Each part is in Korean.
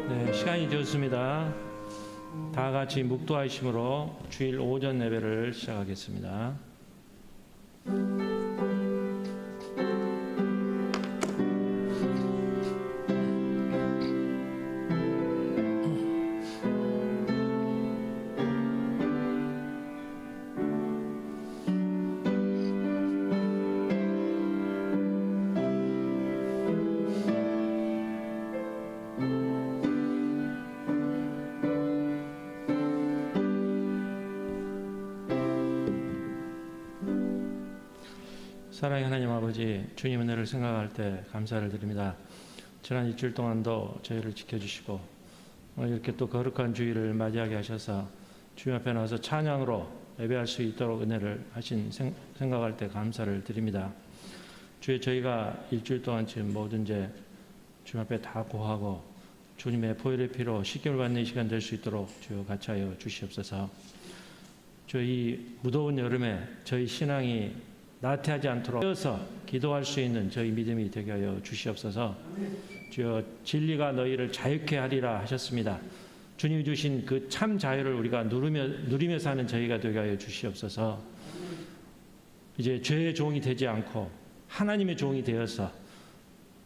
네, 시간이 되었습니다. 다 같이 묵도하심으로 주일 오전 예배를 시작하겠습니다. 사랑의 하나님 아버지, 주님 은혜를 생각할 때 감사를 드립니다. 지난 일주일 동안도 저희를 지켜주시고 오늘 이렇게 또 거룩한 주일을 맞이하게 하셔서 주님 앞에 나와서 찬양으로 예배할 수 있도록 은혜를 하신 생각할 때 감사를 드립니다. 주의 저희가 일주일 동안 지금 모든 죄 주님 앞에 다 고하고 주님의 보혈의 피로 씻김을 받는 시간 될 수 있도록 주여 같이 하여 주시옵소서. 저희 무더운 여름에 저희 신앙이 나태하지 않도록 깨어서 기도할 수 있는 저희 믿음이 되게 하여 주시옵소서. 주여 진리가 너희를 자유케 하리라 하셨습니다. 주님이 주신 그 참 자유를 우리가 누리며 사는 저희가 되게 하여 주시옵소서. 이제 죄의 종이 되지 않고 하나님의 종이 되어서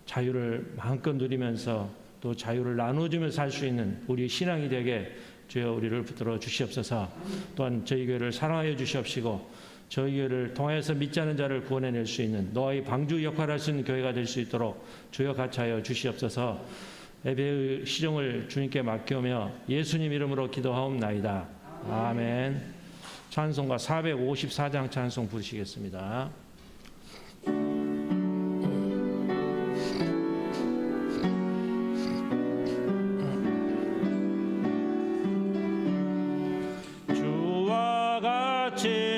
자유를 마음껏 누리면서 또 자유를 나눠주면서 살 수 있는 우리 신앙이 되게 주여 우리를 붙들어 주시옵소서. 또한 저희 교회를 사랑하여 주시옵시고 저희 교회를 통하여서 믿지 않은 자를 구원해낼 수 있는 너의 방주 역할을 할 수 있는 교회가 될 수 있도록 주여 같이 하여 주시옵소서. 예배의 시종을 주님께 맡겨오며 예수님 이름으로 기도하옵나이다. 아멘. 찬송가 454장 찬송 부르시겠습니다. 주와 같이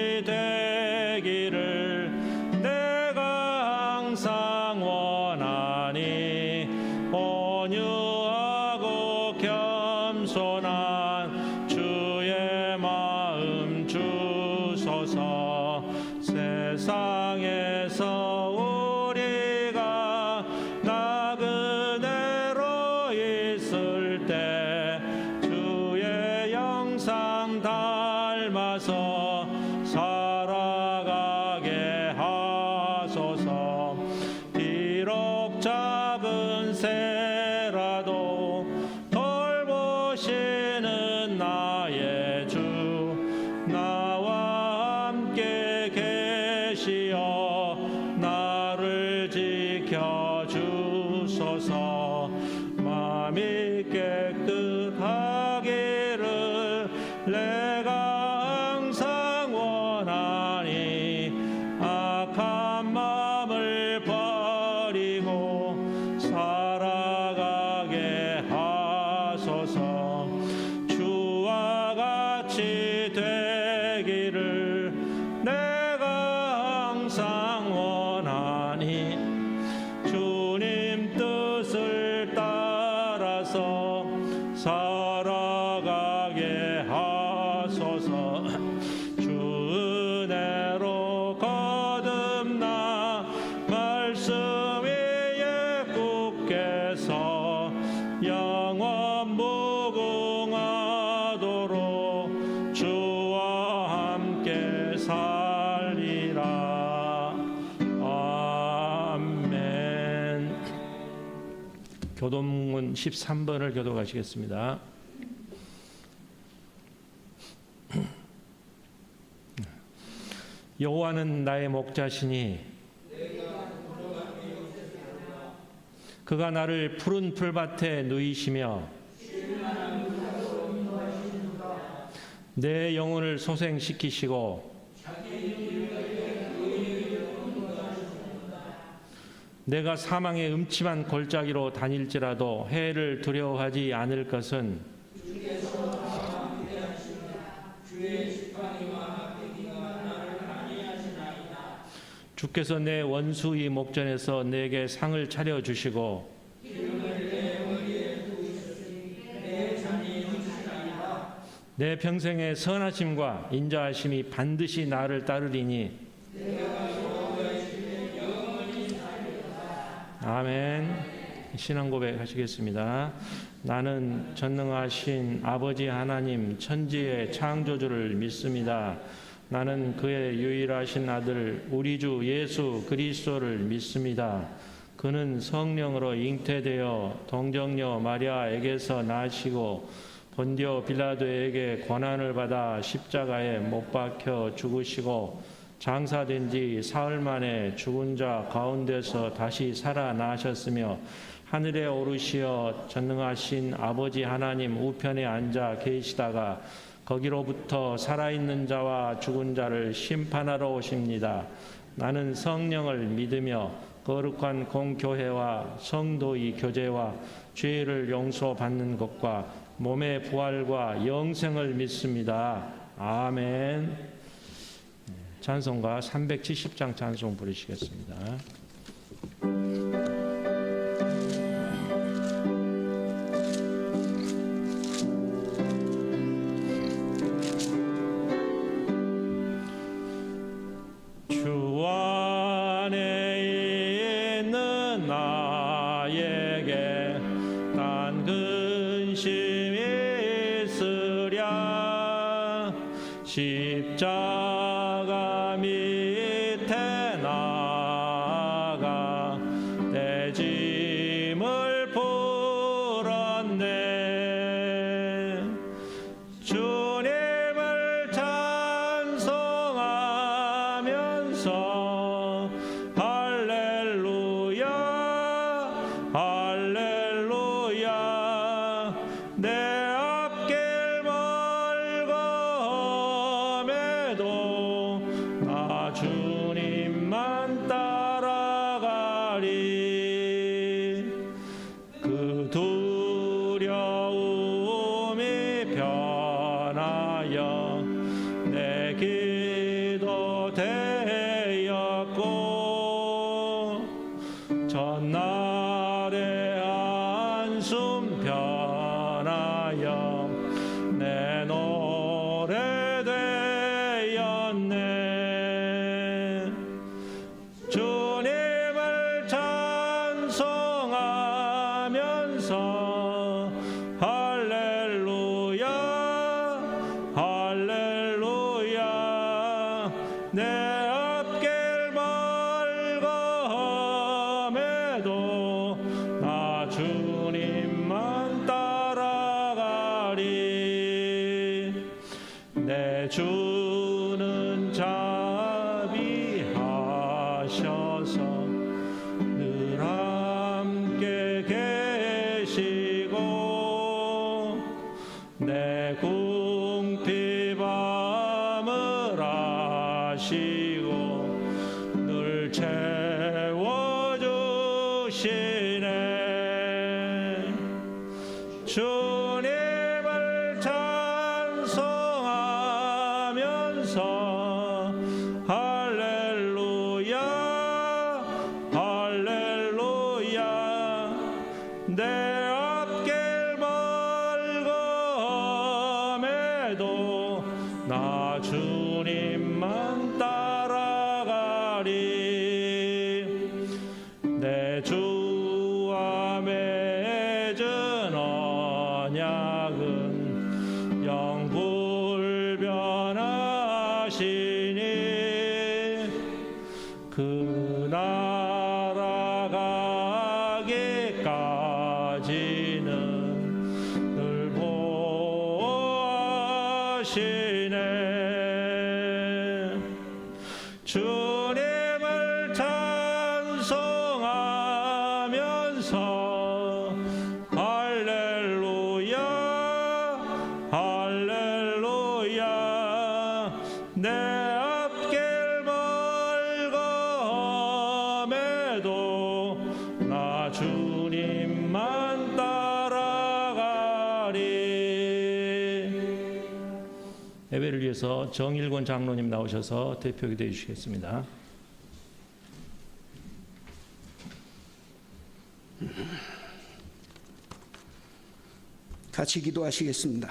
교동문 13번을 교독하시겠습니다. 여호와는 나의 목자시니 그가 나를 푸른 풀밭에 누이시며 내 영혼을 소생시키시고 내가 사망의 음침한 골짜기로 다닐지라도 해를 두려워하지 않을 것은 주께서 내 원수의 목전에서 내게 상을 차려주시고 내 평생의 선하심과 인자하심이 반드시 나를 따르리니 아멘. 신앙 고백하시겠습니다. 나는 전능하신 아버지 하나님 천지의 창조주를 믿습니다. 나는 그의 유일하신 아들 우리 주 예수 그리스도를 믿습니다. 그는 성령으로 잉태되어 동정녀 마리아에게서 나시고 본디오 빌라도에게 고난을 받아 십자가에 못 박혀 죽으시고 장사된 지 사흘 만에 죽은 자 가운데서 다시 살아나셨으며 하늘에 오르시어 전능하신 아버지 하나님 우편에 앉아 계시다가 거기로부터 살아있는 자와 죽은 자를 심판하러 오십니다. 나는 성령을 믿으며 거룩한 공교회와 성도의 교제와 죄를 용서받는 것과 몸의 부활과 영생을 믿습니다. 아멘. 찬송가 370장 찬송 부르시겠습니다. 주 안에 있는 나에게 단 근심이 있으랴 십자가 밑에 나아가 내 짐을 풀었네. 주님을 찬송하면서 할렐루야 할렐루야 내 앞길 멀고 험해도 나 주님만 따라가리. 그 두려움이 변하여 내 기도 되었고 전날의 한숨 변하여 내 노래 되었네. 주님을 찬송하면서 할렐루야 할렐루야 내 앞길 멀고 험해도 나 주님만 따라가리. 내 주는 자비하셔서 늘 함께 계시고 내 궁핍함을 아시고 늘 채워주시네. 주님을 찬송하면서 할렐루야 할렐루야 내 앞길 멀고 험해도 나 주님만 따라가리. 내 주와 맺은 언약은 영불변하시니 그 나라 가기까지는 늘 보호하시네. 주님을 찬송하면서 할렐루야 할렐루야 내 앞길 멀고 험해도 나 주님만 따라가리. 예배를 위해서 정일권 장로님 나오셔서 대표 기도해 주시겠습니다. 같이 기도하시겠습니다.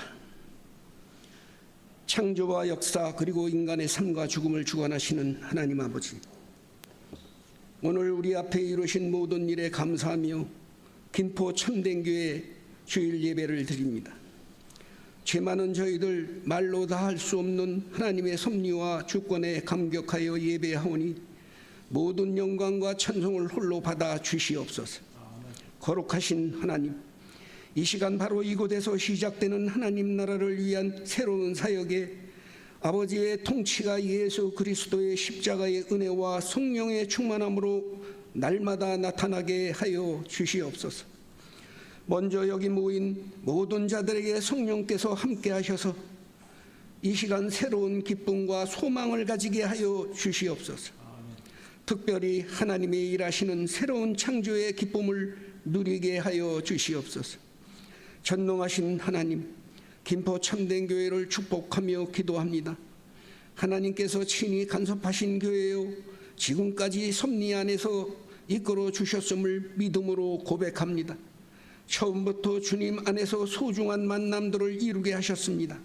창조와 역사 그리고 인간의 삶과 죽음을 주관하시는 하나님 아버지, 오늘 우리 앞에 이루신 모든 일에 감사하며 김포 참된교회 주일 예배를 드립니다. 죄 많은 저희들 말로 다 할 수 없는 하나님의 섭리와 주권에 감격하여 예배하오니 모든 영광과 찬송을 홀로 받아 주시옵소서. 거룩하신 하나님, 이 시간 바로 이곳에서 시작되는 하나님 나라를 위한 새로운 사역에 아버지의 통치가 예수 그리스도의 십자가의 은혜와 성령의 충만함으로 날마다 나타나게 하여 주시옵소서. 먼저 여기 모인 모든 자들에게 성령께서 함께 하셔서 이 시간 새로운 기쁨과 소망을 가지게 하여 주시옵소서. 특별히 하나님의 일하시는 새로운 창조의 기쁨을 누리게 하여 주시옵소서. 전능하신 하나님, 김포 참된교회를 축복하며 기도합니다. 하나님께서 친히 간섭하신 교회요, 지금까지 섭리 안에서 이끌어 주셨음을 믿음으로 고백합니다. 처음부터 주님 안에서 소중한 만남들을 이루게 하셨습니다.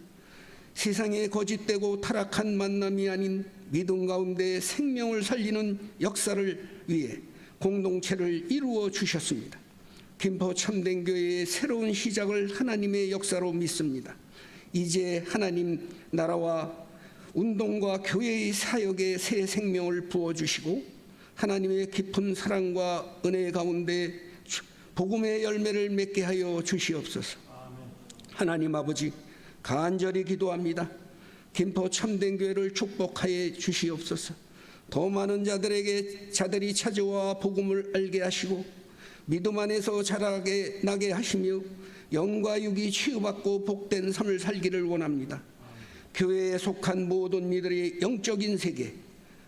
세상에 거짓되고 타락한 만남이 아닌 믿음 가운데 생명을 살리는 역사를 위해 공동체를 이루어 주셨습니다. 김포 참된교회의 새로운 시작을 하나님의 역사로 믿습니다. 이제 하나님 나라와 운동과 교회의 사역에 새 생명을 부어주시고 하나님의 깊은 사랑과 은혜 가운데 복음의 열매를 맺게 하여 주시옵소서. 하나님 아버지, 간절히 기도합니다. 김포 참된교회를 축복하여 주시옵소서. 더 많은 자들이 찾아와 복음을 알게 하시고 믿음 안에서 자라게 나게 하시며 영과 육이 치유받고 복된 삶을 살기를 원합니다. 교회에 속한 모든 이들의 영적인 세계,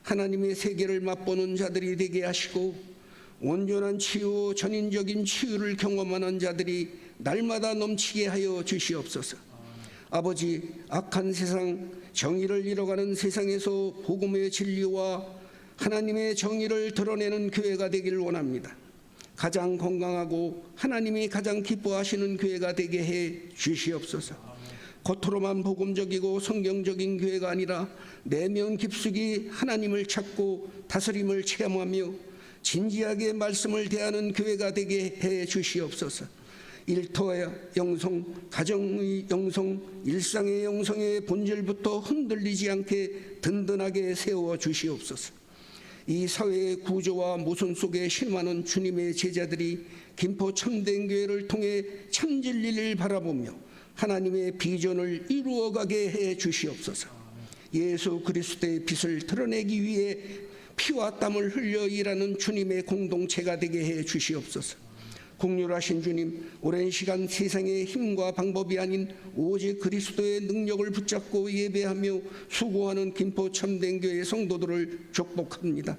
하나님의 세계를 맛보는 자들이 되게 하시고 온전한 치유, 전인적인 치유를 경험하는 자들이 날마다 넘치게 하여 주시옵소서. 아버지, 악한 세상, 정의를 잃어가는 세상에서 복음의 진리와 하나님의 정의를 드러내는 교회가 되기를 원합니다. 가장 건강하고 하나님이 가장 기뻐하시는 교회가 되게 해 주시옵소서. 겉으로만 복음적이고 성경적인 교회가 아니라 내면 깊숙이 하나님을 찾고 다스림을 체험하며 진지하게 말씀을 대하는 교회가 되게 해 주시옵소서. 일터의 영성, 가정의 영성, 일상의 영성의 본질부터 흔들리지 않게 든든하게 세워 주시옵소서. 이 사회의 구조와 모순 속에 실망하는 주님의 제자들이 김포 참된교회를 통해 참진리를 바라보며 하나님의 비전을 이루어가게 해 주시옵소서. 예수 그리스도의 빛을 드러내기 위해 피와 땀을 흘려 일하는 주님의 공동체가 되게 해 주시옵소서. 공률하신 주님, 오랜 시간 세상의 힘과 방법이 아닌 오직 그리스도의 능력을 붙잡고 예배하며 수고하는 김포 참된교회 성도들을 축복합니다.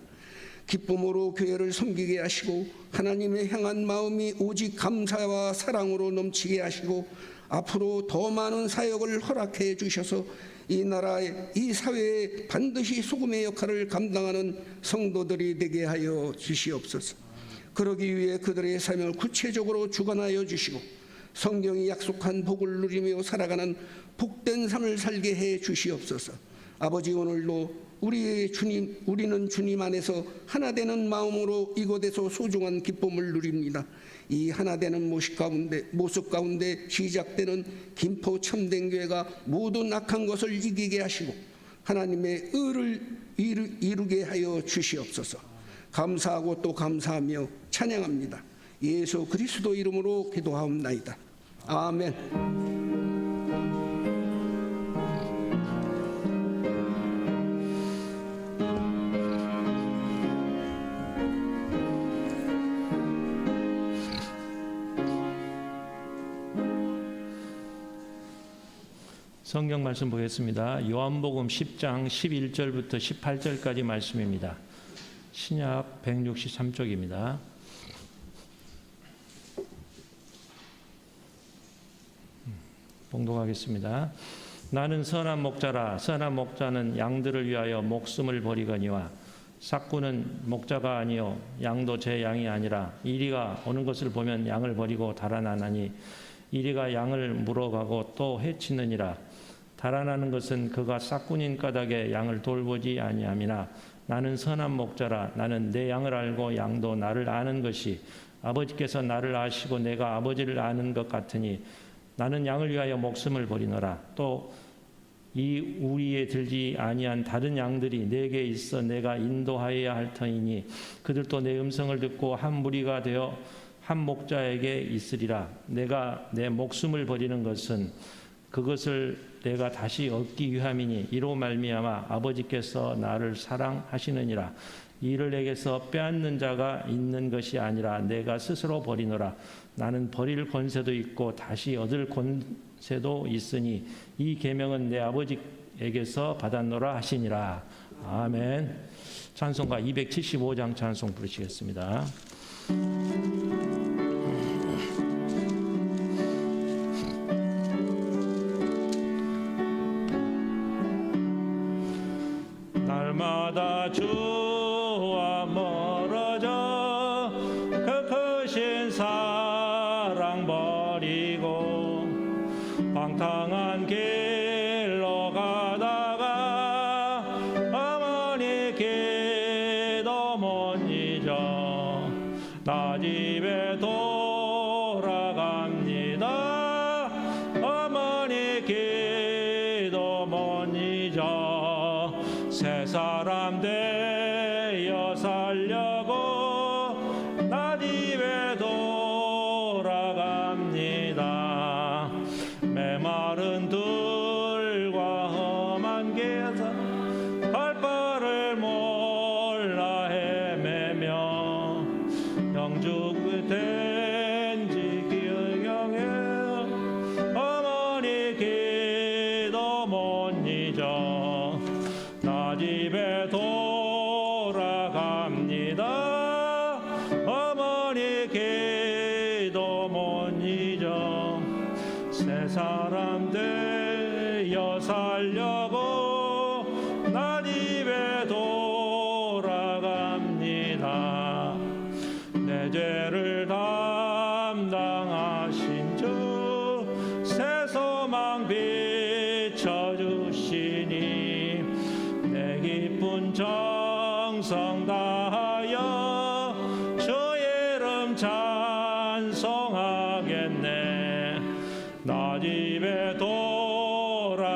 기쁨으로 교회를 섬기게 하시고 하나님의 향한 마음이 오직 감사와 사랑으로 넘치게 하시고 앞으로 더 많은 사역을 허락해 주셔서 이 나라에, 이 사회에 반드시 소금의 역할을 감당하는 성도들이 되게 하여 주시옵소서. 그러기 위해 그들의 삶을 구체적으로 주관하여 주시고 성경이 약속한 복을 누리며 살아가는 복된 삶을 살게 해 주시옵소서. 아버지, 오늘도 우리는 주님 안에서 하나 되는 마음으로 이곳에서 소중한 기쁨을 누립니다. 이 하나 되는 모습 가운데 시작되는 김포 참된교회가 모든 악한 것을 이기게 하시고 하나님의 의를 이루게 하여 주시옵소서. 감사하고 또 감사하며 찬양합니다. 예수 그리스도 이름으로 기도하옵나이다. 아멘. 성경 말씀 보겠습니다. 요한복음 10장 11절부터 18절까지 말씀입니다. 신약 163쪽입니다. 봉독하겠습니다. 나는 선한 목자라. 선한 목자는 양들을 위하여 목숨을 버리거니와 삭구는 목자가 아니요 양도 제 양이 아니라 이리가 오는 것을 보면 양을 버리고 달아나나니 이리가 양을 물어가고 또 해치느니라. 달아나는 것은 그가 싹군인 까닭에 양을 돌보지 아니함이나 나는 선한 목자라. 나는 내 양을 알고 양도 나를 아는 것이 아버지께서 나를 아시고 내가 아버지를 아는 것 같으니 나는 양을 위하여 목숨을 버리노라. 또 이 우리에 들지 아니한 다른 양들이 내게 있어 내가 인도하여야 할 터이니 그들도 내 음성을 듣고 한 무리가 되어 한 목자에게 있으리라. 내가 내 목숨을 버리는 것은 그것을 내가 다시 얻기 위함이니 이로 말미암아 아버지께서 나를 사랑하시느니라. 이를 내게서 빼앗는 자가 있는 것이 아니라 내가 스스로 버리노라. 나는 버릴 권세도 있고 다시 얻을 권세도 있으니 이 계명은 내 아버지에게서 받았노라 하시니라. 아멘. 찬송가 275장 찬송 부르시겠습니다. 날마다 주와 멀어져 그 크신 사랑 버리고 방탕한 길로 가다가 어머니 기도 못 잊어 나 집에 돌아갑니다. 어머니 기도 못 잊어 새 사람 되어 살려고 나 집에 돌아갑니다. 메마른 들과 험한 길에서 갈 바를 몰라 헤매며 영주 된지 기경에 어머니 기도 못 잊어 나 집에 돌아갑니다. 어머니 기도 못 잊어 새 사람 되어 살려고 나 집에 돌아갑니다. 내 죄를 담당하신 주 새 소망 비춰주시니 내 기쁜 정성 다하여 주의 이름 찬송하겠네. 나 집에 돌아갑니다.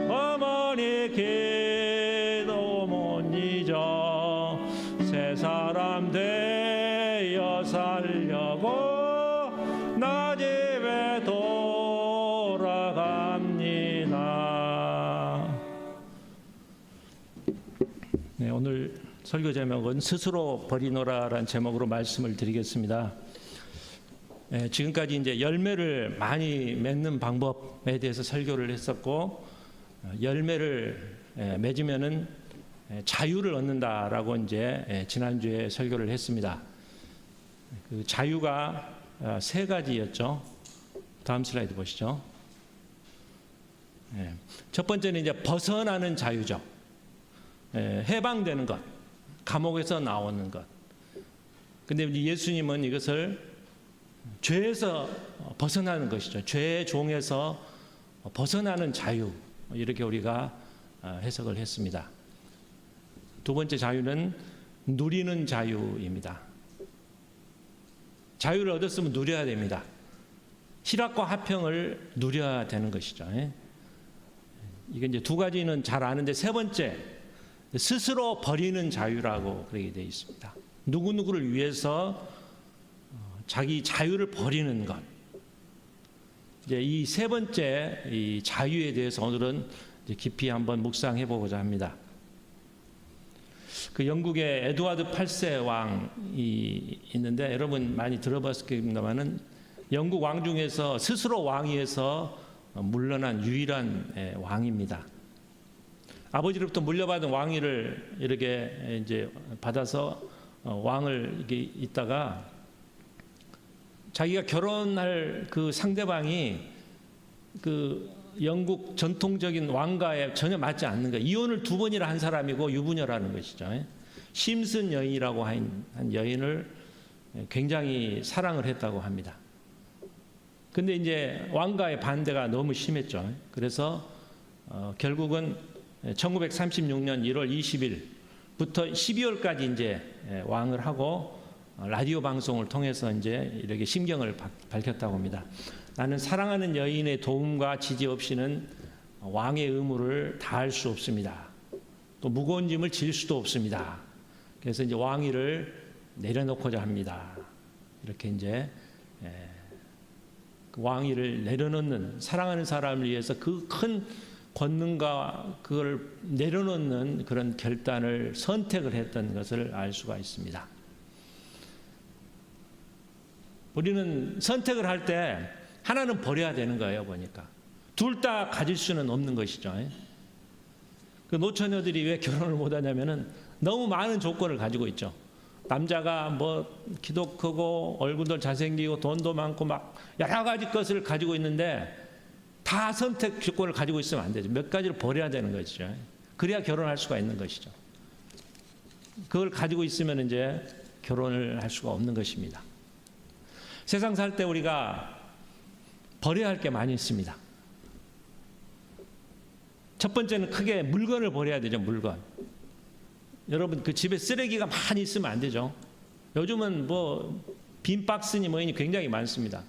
어머니 기도 못 잊어 새 사람 되어 살려고 나 집에 돌아갑니다. 네, 오늘 설교 제목은 스스로 버리노라라는 제목으로 말씀을 드리겠습니다. 지금까지 이제 열매를 많이 맺는 방법에 대해서 설교를 했었고, 열매를 맺으면은 자유를 얻는다라고 이제 지난주에 설교를 했습니다. 그 자유가 세 가지였죠. 다음 슬라이드 보시죠. 첫 번째는 이제 벗어나는 자유죠. 해방되는 것, 감옥에서 나오는 것. 근데 우리 예수님은 이것을 죄에서 벗어나는 것이죠. 죄의 종에서 벗어나는 자유, 이렇게 우리가 해석을 했습니다. 두 번째 자유는 누리는 자유입니다. 자유를 얻었으면 누려야 됩니다. 희락과 화평을 누려야 되는 것이죠. 이게 이제 두 가지는 잘 아는데, 세 번째, 스스로 버리는 자유라고 그렇게 되어 있습니다. 누구누구를 위해서 자기 자유를 버리는 것. 이제 이 세 번째 이 자유에 대해서 오늘은 이제 깊이 한번 묵상해 보고자 합니다. 그 영국의 에드워드 8세 왕이 있는데, 여러분 많이 들어봤겠습니다만은 영국 왕 중에서 스스로 왕위에서 물러난 유일한 왕입니다. 아버지로부터 물려받은 왕위를 이렇게 이제 받아서 왕을 이렇게 있다가 자기가 결혼할 그 상대방이 그 영국 전통적인 왕가에 전혀 맞지 않는 거예요. 이혼을 2번이나 한 사람이고 유부녀라는 것이죠. 심슨 여인이라고 한 여인을 굉장히 사랑을 했다고 합니다. 근데 이제 왕가의 반대가 너무 심했죠. 그래서 결국은 1936년 1월 20일 부터 12월까지 이제 왕을 하고 라디오 방송을 통해서 이제 이렇게 심경을 밝혔다고 합니다. 나는 사랑하는 여인의 도움과 지지 없이는 왕의 의무를 다할 수 없습니다. 또 무거운 짐을 질 수도 없습니다. 그래서 이제 왕위를 내려놓고자 합니다. 이렇게 이제 그 왕위를 내려놓는, 사랑하는 사람을 위해서 그 큰 권능과 그걸 내려놓는 그런 결단을, 선택을 했던 것을 알 수가 있습니다. 우리는 선택을 할 때 하나는 버려야 되는 거예요, 보니까. 둘 다 가질 수는 없는 것이죠. 그 노처녀들이 왜 결혼을 못 하냐면은 너무 많은 조건을 가지고 있죠. 남자가 뭐 키도 크고 얼굴도 잘생기고 돈도 많고 막 여러 가지 것을 가지고 있는데 다 선택 조건을 가지고 있으면 안 되죠. 몇 가지를 버려야 되는 것이죠. 그래야 결혼할 수가 있는 것이죠. 그걸 가지고 있으면 이제 결혼을 할 수가 없는 것입니다. 세상 살 때 우리가 버려야 할 게 많이 있습니다. 첫 번째는 크게 물건을 버려야 되죠. 물건. 여러분 그 집에 쓰레기가 많이 있으면 안 되죠. 요즘은 뭐 빈 박스니 뭐니 굉장히 많습니다.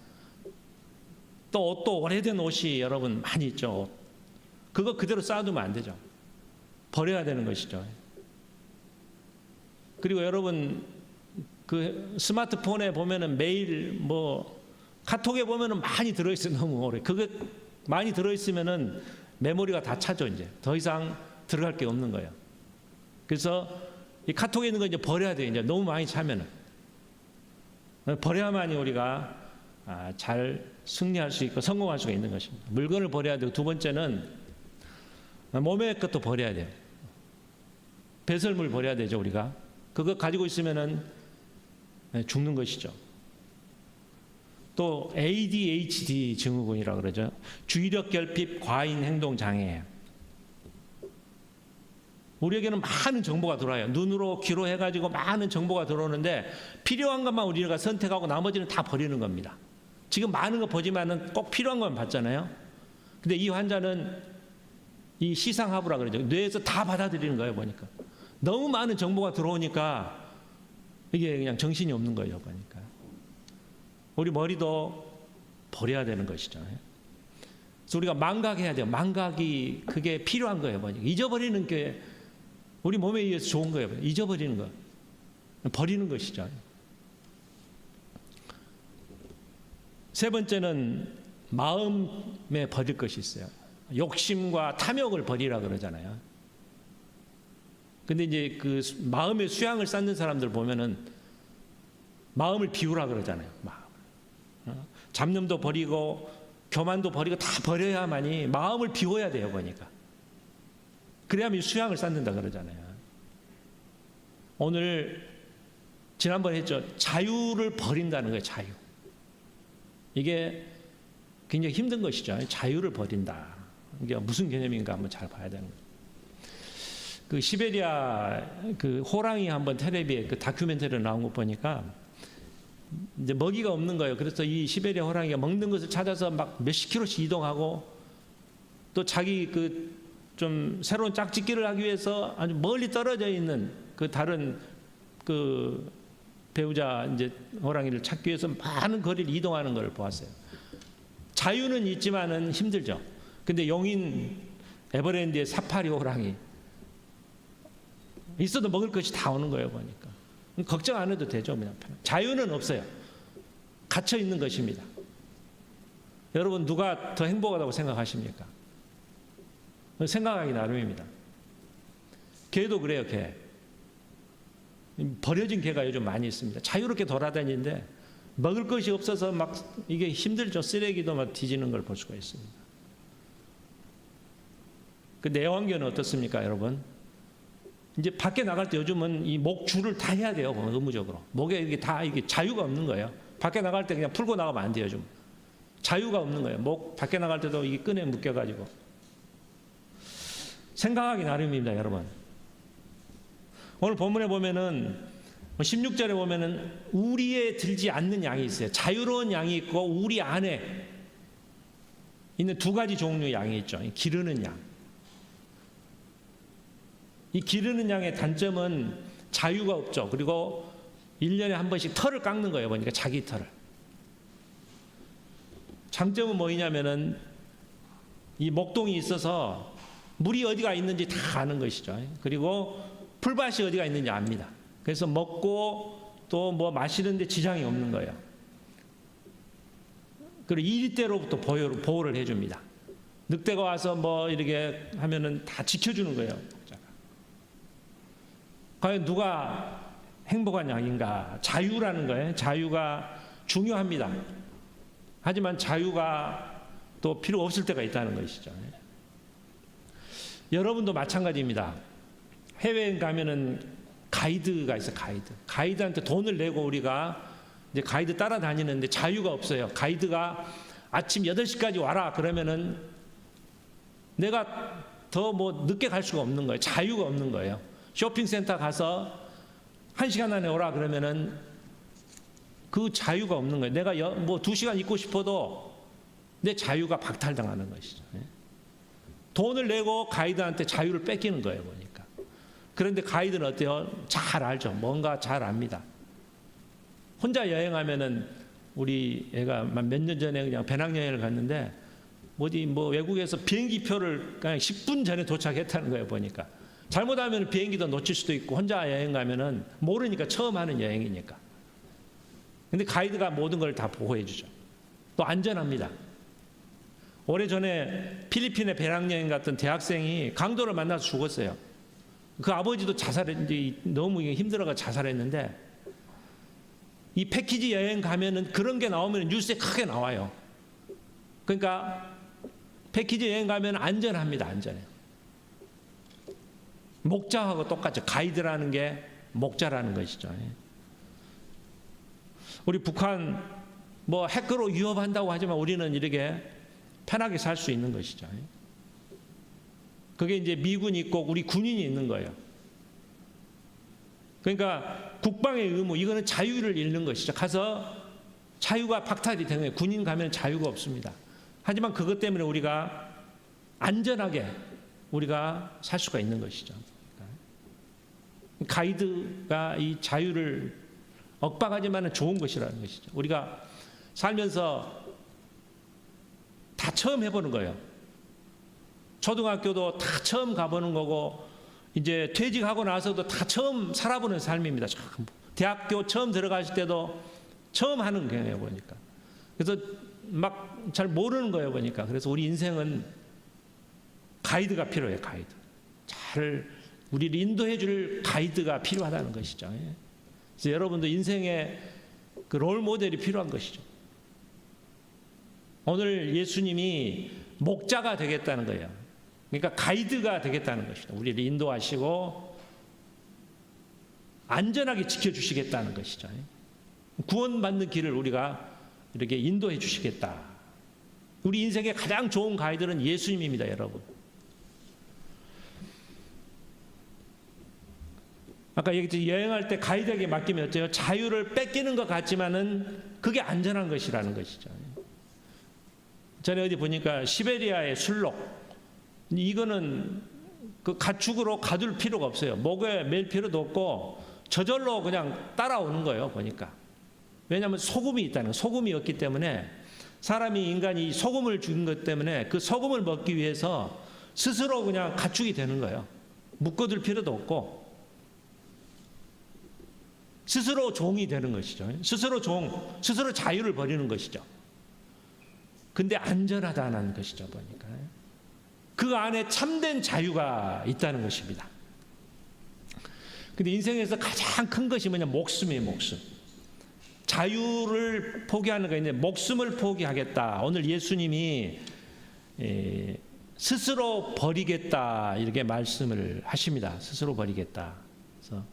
또 옷도 오래된 옷이 여러분 많이 있죠. 옷. 그거 그대로 쌓아두면 안 되죠. 버려야 되는 것이죠. 그리고 여러분 그 스마트폰에 보면은 매일 뭐 카톡에 보면은 많이 들어있어요. 너무 오래. 그거 많이 들어있으면은 메모리가 다 차죠. 이제 더 이상 들어갈 게 없는 거예요. 그래서 이 카톡에 있는 거 이제 버려야 돼요. 이제 너무 많이 차면은 버려야만이 우리가 잘 승리할 수 있고 성공할 수가 있는 것입니다. 물건을 버려야 되고, 두 번째는 몸의 것도 버려야 돼요. 배설물 버려야 되죠. 우리가 그거 가지고 있으면은 죽는 것이죠. 또 ADHD 증후군이라고 그러죠. 주의력 결핍 과잉 행동 장애. 우리에게는 많은 정보가 들어와요. 눈으로 귀로 해가지고 많은 정보가 들어오는데 필요한 것만 우리가 선택하고 나머지는 다 버리는 겁니다. 지금 많은 거 보지만은 꼭 필요한 것만 봤잖아요. 근데 이 환자는 이 시상하부라 그러죠. 뇌에서 다 받아들이는 거예요. 보니까 너무 많은 정보가 들어오니까 이게 그냥 정신이 없는 거예요. 보니까 우리 머리도 버려야 되는 것이죠. 그래서 우리가 망각해야 돼요. 망각이 그게 필요한 거예요. 보니까 잊어버리는 게 우리 몸에 의해서 좋은 거예요. 잊어버리는 거, 버리는 것이죠. 세 번째는 마음에 버릴 것이 있어요. 욕심과 탐욕을 버리라 그러잖아요. 근데 이제 그 마음의 수양을 쌓는 사람들 보면은 마음을 비우라 그러잖아요. 마음. 잡념도 버리고 교만도 버리고 다 버려야만이 마음을 비워야 돼요. 보니까. 그래야만 수양을 쌓는다 그러잖아요. 오늘 지난번에 했죠. 자유를 버린다는 거예요. 자유. 이게 굉장히 힘든 것이죠. 자유를 버린다. 이게 무슨 개념인가 한번 잘 봐야 되는 거예요. 그 시베리아 그 호랑이 한번 텔레비에 그 다큐멘터리로 나온 거 보니까 이제 먹이가 없는 거예요. 그래서 이 시베리아 호랑이가 먹는 것을 찾아서 막 몇십 킬로씩 이동하고 또 자기 그 좀 새로운 짝짓기를 하기 위해서 아주 멀리 떨어져 있는 그 다른 그 배우자 이제 호랑이를 찾기 위해서 많은 거리를 이동하는 걸 보았어요. 자유는 있지만은 힘들죠. 근데 용인 에버랜드의 사파리 호랑이 있어도 먹을 것이 다 오는 거예요. 보니까 걱정 안 해도 되죠. 그냥 자유는 없어요. 갇혀 있는 것입니다. 여러분 누가 더 행복하다고 생각하십니까? 생각하기 나름입니다. 개도 그래요. 개. 버려진 개가 요즘 많이 있습니다. 자유롭게 돌아다니는데 먹을 것이 없어서 막 이게 힘들죠. 쓰레기도 막 뒤지는 걸 볼 수가 있습니다. 그 애완견은 어떻습니까, 여러분? 이제 밖에 나갈 때 요즘은 이 목줄을 다 해야 돼요. 의무적으로. 목에 이게 다 이게 자유가 없는 거예요. 밖에 나갈 때 그냥 풀고 나가면 안 돼요. 좀 자유가 없는 거예요. 목 밖에 나갈 때도 이게 끈에 묶여가지고. 생각하기 나름입니다, 여러분. 오늘 본문에 보면은 16절에 보면은 우리에 들지 않는 양이 있어요. 자유로운 양이 있고 우리 안에 있는 두 가지 종류의 양이 있죠. 기르는 양. 이 기르는 양의 단점은 자유가 없죠. 그리고 1년에 한 번씩 털을 깎는 거예요. 보니까 자기 털을. 장점은 뭐냐면은 이 목동이 있어서 물이 어디가 있는지 다 아는 것이죠. 그리고 풀밭이 어디가 있는지 압니다. 그래서 먹고 또 뭐 마시는데 지장이 없는 거예요. 그리고 이리때로부터 보호를 해줍니다. 늑대가 와서 뭐 이렇게 하면은 다 지켜주는 거예요. 과연 누가 행복한 양인가? 자유라는 거예요. 자유가 중요합니다. 하지만 자유가 또 필요 없을 때가 있다는 것이죠. 여러분도 마찬가지입니다. 해외여행 가면은 가이드가 있어요. 가이드한테 돈을 내고 우리가 이제 가이드 따라다니는데 자유가 없어요. 가이드가 아침 8시까지 와라 그러면은 내가 더 뭐 늦게 갈 수가 없는 거예요. 자유가 없는 거예요. 쇼핑센터 가서 1시간 안에 오라 그러면은 그 자유가 없는 거예요. 내가 뭐 2시간 있고 싶어도 내 자유가 박탈당하는 것이죠. 돈을 내고 가이드한테 자유를 뺏기는 거예요, 보니까. 그런데 가이드는 어때요? 잘 알죠. 뭔가 잘 압니다. 혼자 여행하면은 우리 애가 몇 년 전에 그냥 배낭여행을 갔는데 어디 뭐 외국에서 비행기표를 그냥 10분 전에 도착했다는 거예요, 보니까. 잘못하면 비행기도 놓칠 수도 있고 혼자 여행 가면은 모르니까 처음 하는 여행이니까. 근데 가이드가 모든 걸 다 보호해 주죠. 또 안전합니다. 오래전에 필리핀에 배낭여행 갔던 대학생이 강도를 만나서 죽었어요. 그 아버지도 자살했는데 너무 힘들어가 자살했는데 이 패키지 여행 가면은 그런 게 나오면 뉴스에 크게 나와요. 그러니까 패키지 여행 가면 안전합니다. 안전해요. 목자하고 똑같죠. 가이드라는 게 목자라는 것이죠. 우리 북한 뭐 핵으로 위협한다고 하지만 우리는 이렇게 편하게 살 수 있는 것이죠. 그게 이제 미군이 있고 우리 군인이 있는 거예요. 그러니까 국방의 의무, 이거는 자유를 잃는 것이죠. 가서 자유가 박탈이 되는 거예요. 군인 가면 자유가 없습니다. 하지만 그것 때문에 우리가 안전하게 우리가 살 수가 있는 것이죠. 가이드가 이 자유를 억박하지만 좋은 것이라는 것이죠. 우리가 살면서 다 처음 해보는 거예요. 초등학교도 다 처음 가보는 거고 이제 퇴직하고 나서도 다 처음 살아보는 삶입니다. 대학교 처음 들어가실 때도 처음 하는 거예요, 보니까. 그래서 막 잘 모르는 거예요, 보니까. 그래서 우리 인생은 가이드가 필요해요, 가이드. 잘 우리를 인도해 줄 가이드가 필요하다는 것이죠. 그래서 여러분도 인생에 그 롤 모델이 필요한 것이죠. 오늘 예수님이 목자가 되겠다는 거예요. 그러니까 가이드가 되겠다는 것이죠. 우리를 인도하시고 안전하게 지켜주시겠다는 것이죠. 구원받는 길을 우리가 이렇게 인도해 주시겠다. 우리 인생의 가장 좋은 가이드는 예수님입니다, 여러분. 아까 얘기했듯이 여행할 때 가이드에게 맡기면 어때요? 자유를 뺏기는 것 같지만은 그게 안전한 것이라는 것이죠. 전에 어디 보니까 시베리아의 술록, 이거는 그 가축으로 가둘 필요가 없어요. 목에 맬 필요도 없고 저절로 그냥 따라오는 거예요, 보니까. 왜냐하면 소금이 있다는 거예요. 소금이 없기 때문에 인간이 소금을 죽인 것 때문에 그 소금을 먹기 위해서 스스로 그냥 가축이 되는 거예요. 묶어둘 필요도 없고 스스로 종이 되는 것이죠. 스스로 자유를 버리는 것이죠. 근데 안전하다는 것이죠, 보니까. 그 안에 참된 자유가 있다는 것입니다. 근데 인생에서 가장 큰 것이 뭐냐? 목숨이에요, 목숨. 자유를 포기하는 거 있는데 목숨을 포기하겠다. 오늘 예수님이 스스로 버리겠다 이렇게 말씀을 하십니다. 스스로 버리겠다. 그래서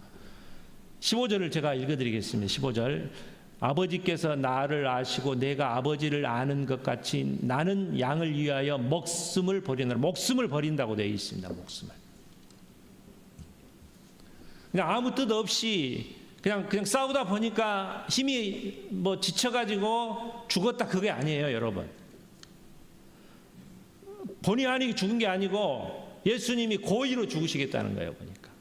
15절을 제가 읽어드리겠습니다. 15절. 아버지께서 나를 아시고 내가 아버지를 아는 것 같이 나는 양을 위하여 목숨을 버리느라. 목숨을 버린다고 되어 있습니다. 목숨을. 그냥 아무 뜻 없이 그냥 싸우다 보니까 힘이 뭐 지쳐가지고 죽었다, 그게 아니에요, 여러분. 본의 아니게 죽은 게 아니고 예수님이 고의로 죽으시겠다는 거예요, 보니까.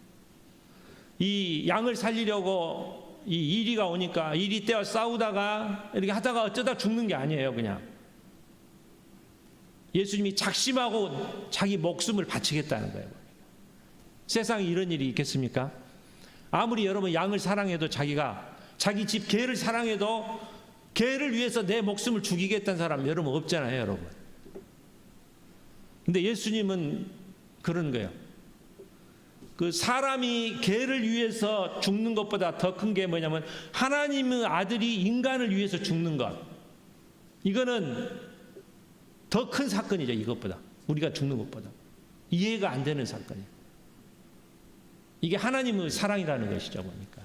이 양을 살리려고 이 이리가 오니까 이리 떼어 싸우다가 이렇게 하다가 어쩌다 죽는 게 아니에요. 그냥 예수님이 작심하고 자기 목숨을 바치겠다는 거예요. 세상에 이런 일이 있겠습니까? 아무리 여러분 양을 사랑해도 자기가 자기 집 개를 사랑해도 개를 위해서 내 목숨을 죽이겠다는 사람 여러분 없잖아요, 여러분. 근데 예수님은 그런 거예요. 그 사람이 개를 위해서 죽는 것보다 더 큰 게 뭐냐면 하나님의 아들이 인간을 위해서 죽는 것. 이거는 더 큰 사건이죠. 이것보다. 우리가 죽는 것보다. 이해가 안 되는 사건이에요. 이게 하나님의 사랑이라는 것이죠. 보니까.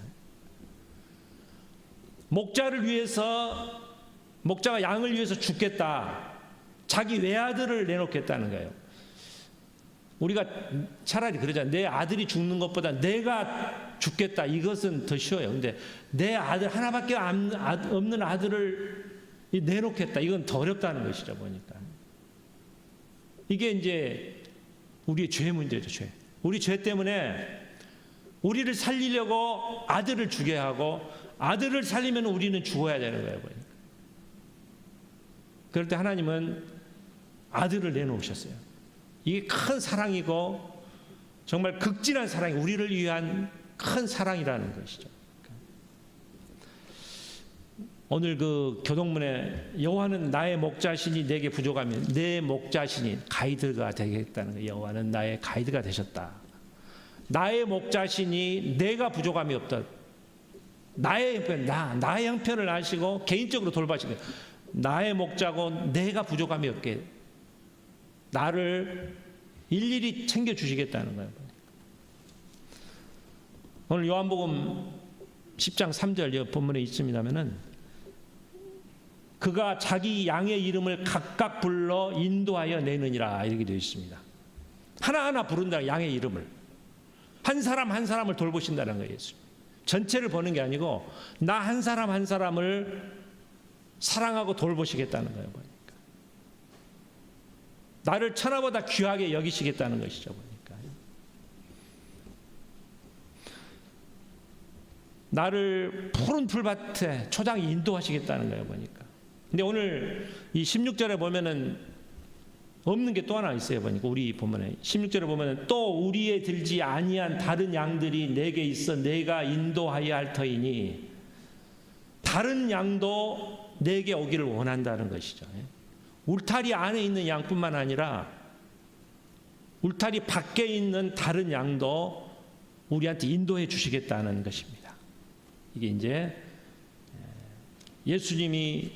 목자를 위해서, 목자가 양을 위해서 죽겠다. 자기 외아들을 내놓겠다는 거예요. 우리가 차라리 그러잖아요. 내 아들이 죽는 것보다 내가 죽겠다. 이것은 더 쉬워요. 근데 내 아들, 하나밖에 없는 아들을 내놓겠다. 이건 더 어렵다는 것이죠. 보니까. 이게 이제 우리의 죄 문제죠. 죄. 우리 죄 때문에 우리를 살리려고 아들을 죽여야 하고 아들을 살리면 우리는 죽어야 되는 거예요. 보니까. 그럴 때 하나님은 아들을 내놓으셨어요. 이게 큰 사랑이고 정말 극진한 사랑이 우리를 위한 큰 사랑이라는 것이죠. 오늘 그 교동문에 여호와는 나의 목자시니 내게 부족하면 내 목자시니 가이드가 되겠다는 거예요. 여호와는 나의 가이드가 되셨다. 나의 목자시니 내가 부족함이 없다. 나의 형편, 나의 형편을 아시고 개인적으로 돌봐주시고 나의 목자고 내가 부족함이 없게 나를 일일이 챙겨주시겠다는 거예요. 오늘 요한복음 10장 3절 본문에 있습니다면은 그가 자기 양의 이름을 각각 불러 인도하여 내느니라 이렇게 되어 있습니다. 하나하나 부른다. 양의 이름을 한 사람 한 사람을 돌보신다는 거예요. 예수. 전체를 보는 게 아니고 나 한 사람 한 사람을 사랑하고 돌보시겠다는 거예요. 보니까 나를 천하보다 귀하게 여기시겠다는 것이죠. 보니까 나를 푸른 풀밭에 초장에 인도하시겠다는 거예요. 보니까. 근데 오늘 이 16절에 보면은 없는 게 또 하나 있어요. 보니까 우리 본문에 16절에 보면은 또 우리에 들지 아니한 다른 양들이 내게 있어 내가 인도하여야 할 터이니 다른 양도 내게 오기를 원한다는 것이죠. 울타리 안에 있는 양뿐만 아니라 울타리 밖에 있는 다른 양도 우리한테 인도해 주시겠다는 것입니다. 이게 이제 예수님이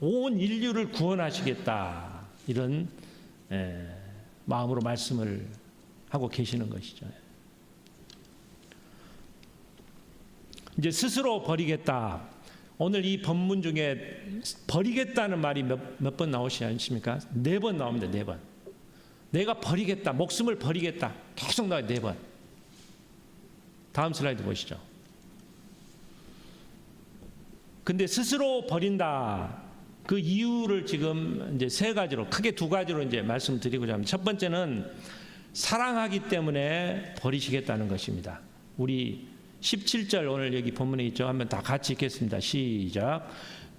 온 인류를 구원하시겠다 이런 마음으로 말씀을 하고 계시는 것이죠. 이제 스스로 버리겠다. 오늘 이 본문 중에 버리겠다는 말이 몇 번 나오시지 않습니까? 4번 나옵니다. 4번. 내가 버리겠다. 목숨을 버리겠다. 계속 나와요. 4번. 다음 슬라이드 보시죠. 근데 스스로 버린다. 그 이유를 지금 이제 3가지로 크게 2가지로 이제 말씀드리고자 합니다. 첫 번째는 사랑하기 때문에 버리시겠다는 것입니다. 우리 17절 오늘 여기 본문에 있죠. 한번 다 같이 읽겠습니다. 시작.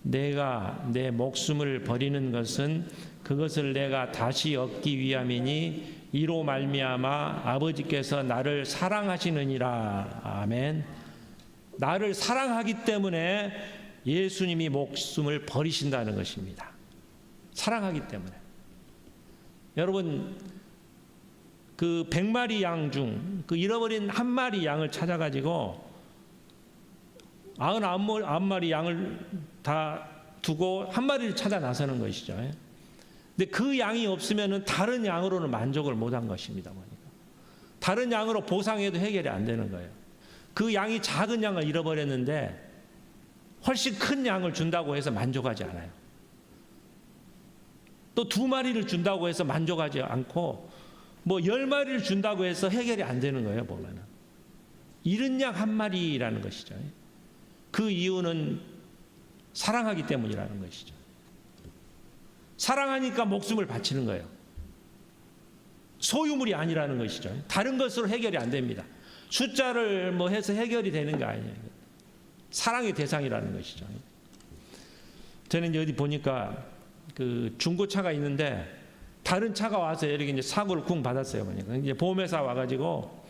내가 내 목숨을 버리는 것은 그것을 내가 다시 얻기 위함이니 이로 말미암아 아버지께서 나를 사랑하시느니라. 아멘. 나를 사랑하기 때문에 예수님이 목숨을 버리신다는 것입니다. 사랑하기 때문에. 여러분 그 100마리 양 중 그 잃어버린 한 마리 양을 찾아가지고 99마리 양을 다 두고 한 마리를 찾아 나서는 것이죠. 근데 그 양이 없으면 다른 양으로는 만족을 못한 것입니다. 다른 양으로 보상해도 해결이 안 되는 거예요. 그 양이 작은 양을 잃어버렸는데 훨씬 큰 양을 준다고 해서 만족하지 않아요. 또 2마리를 준다고 해서 만족하지 않고 뭐 10마리를 준다고 해서 해결이 안 되는 거예요. 보면은 잃은 양 한 마리라는 것이죠. 그 이유는 사랑하기 때문이라는 것이죠. 사랑하니까 목숨을 바치는 거예요. 소유물이 아니라는 것이죠. 다른 것으로 해결이 안 됩니다. 숫자를 뭐 해서 해결이 되는 게 아니에요. 사랑의 대상이라는 것이죠. 저는 이제 어디 보니까 그 중고차가 있는데 다른 차가 와서 이렇게 이제 사고를 쿵 받았어요. 그러니까 이제 보험회사 와가지고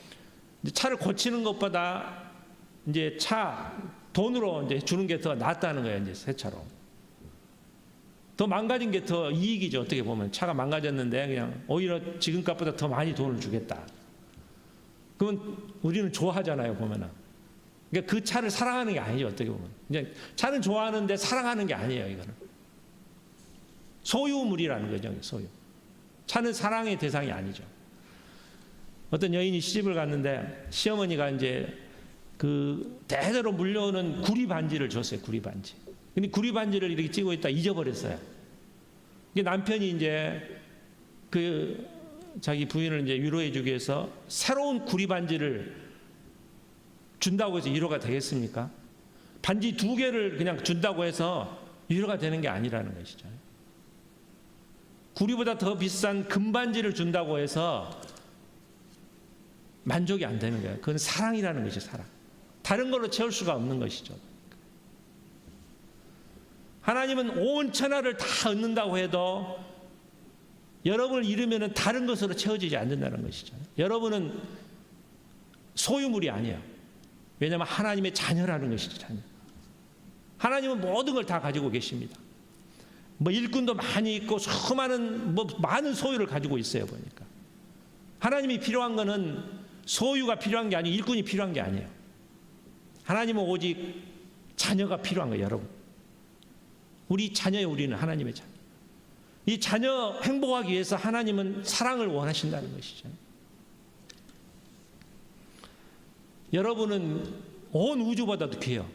이제 차를 고치는 것보다 이제 차 돈으로 이제 주는 게 더 낫다는 거예요. 이제 새 차로. 더 망가진 게 더 이익이죠. 어떻게 보면 차가 망가졌는데 그냥 오히려 지금값보다 더 많이 돈을 주겠다. 그러면 우리는 좋아하잖아요. 보면은. 그러니까 그 차를 사랑하는 게 아니죠. 어떻게 보면. 그냥 차는 좋아하는데 사랑하는 게 아니에요. 이거는 소유물이라는 거죠. 소유. 차는 사랑의 대상이 아니죠. 어떤 여인이 시집을 갔는데 시어머니가 이제 그 대대로 물려오는 구리 반지를 줬어요. 구리 반지. 근데 구리 반지를 이렇게 찌고 있다 잊어버렸어요. 이게 남편이 이제 그 자기 부인을 이제 위로해 주기 위해서 새로운 구리 반지를 준다고 해서 위로가 되겠습니까? 반지 2개를 그냥 준다고 해서 위로가 되는 게 아니라는 것이죠. 구리보다 더 비싼 금반지를 준다고 해서 만족이 안 되는 거예요. 그건 사랑이라는 것이 사랑. 다른 걸로 채울 수가 없는 것이죠. 하나님은 온 천하를 다 얻는다고 해도 여러분을 잃으면 다른 것으로 채워지지 않는다는 것이죠. 여러분은 소유물이 아니에요. 왜냐하면 하나님의 자녀라는 것이죠. 자녀. 하나님은 모든 걸 다 가지고 계십니다. 뭐 일꾼도 많이 있고 수많은 많은 소유를 가지고 있어요. 보니까 하나님이 필요한 거는 소유가 필요한 게 아니고 일꾼이 필요한 게 아니에요. 하나님은 오직 자녀가 필요한 거예요. 여러분, 우리 자녀예요. 우리는 하나님의 자녀. 이 자녀 행복하기 위해서 하나님은 사랑을 원하신다는 것이죠. 여러분은 온 우주보다도 귀해요.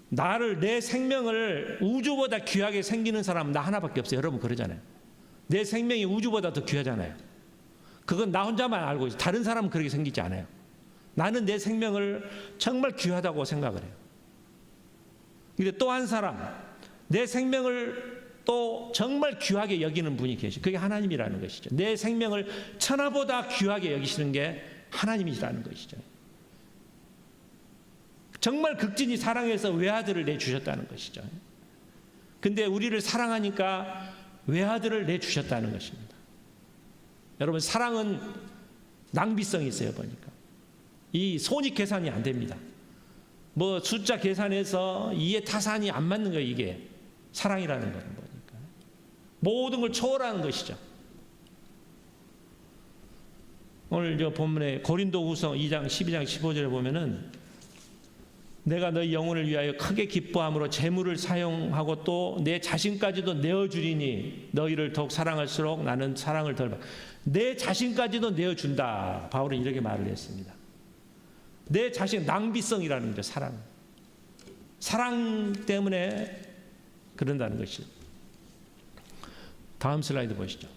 나를, 내 생명을 우주보다 귀하게 생기는 사람은 나 하나밖에 없어요. 여러분 그러잖아요. 내 생명이 우주보다 더 귀하잖아요. 그건 나 혼자만 알고 있어요. 다른 사람은 그렇게 생기지 않아요. 나는 내 생명을 정말 귀하다고 생각을 해요. 근데 또 한 사람, 내 생명을 또 정말 귀하게 여기는 분이 계시죠. 그게 하나님이라는 것이죠. 내 생명을 천하보다 귀하게 여기시는 게 하나님이라는 것이죠. 정말 극진히 사랑해서 외아들을 내주셨다는 것이죠. 근데 우리를 사랑하니까 외아들을 내주셨다는 것입니다. 여러분, 사랑은 낭비성이 있어요. 보니까 이 손익 계산이 안 됩니다. 뭐 숫자 계산해서 이해 타산이 안 맞는 거예요. 이게 사랑이라는 거는 보니까 모든 걸 초월하는 것이죠. 오늘 저 본문에 고린도후서 2장 12장 15절에 보면은 내가 너희 영혼을 위하여 크게 기뻐함으로 재물을 사용하고 또 내 자신까지도 내어주리니 너희를 더욱 사랑할수록 나는 사랑을 덜 받. 내 자신까지도 내어준다. 바울은 이렇게 말을 했습니다. 내 자신, 낭비성이라는 거죠. 사랑. 사랑 때문에 그런다는 것이죠. 다음 슬라이드 보시죠.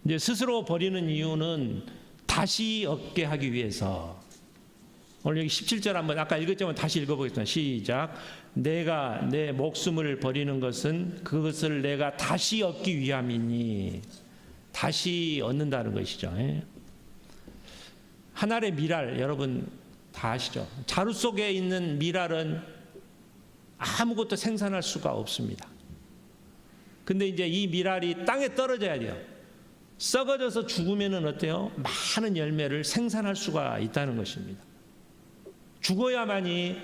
이제 스스로 버리는 이유는 다시 얻게 하기 위해서. 오늘 여기 17절 한번 아까 읽었지만 다시 읽어보겠습니다. 시작. 내가 내 목숨을 버리는 것은 그것을 내가 다시 얻기 위함이니. 다시 얻는다는 것이죠. 한 알의 밀알, 여러분 다 아시죠? 자루 속에 있는 밀알은 아무것도 생산할 수가 없습니다. 근데 이제 이 밀알이 땅에 떨어져야 돼요. 썩어져서 죽으면은 어때요? 많은 열매를 생산할 수가 있다는 것입니다. 죽어야만이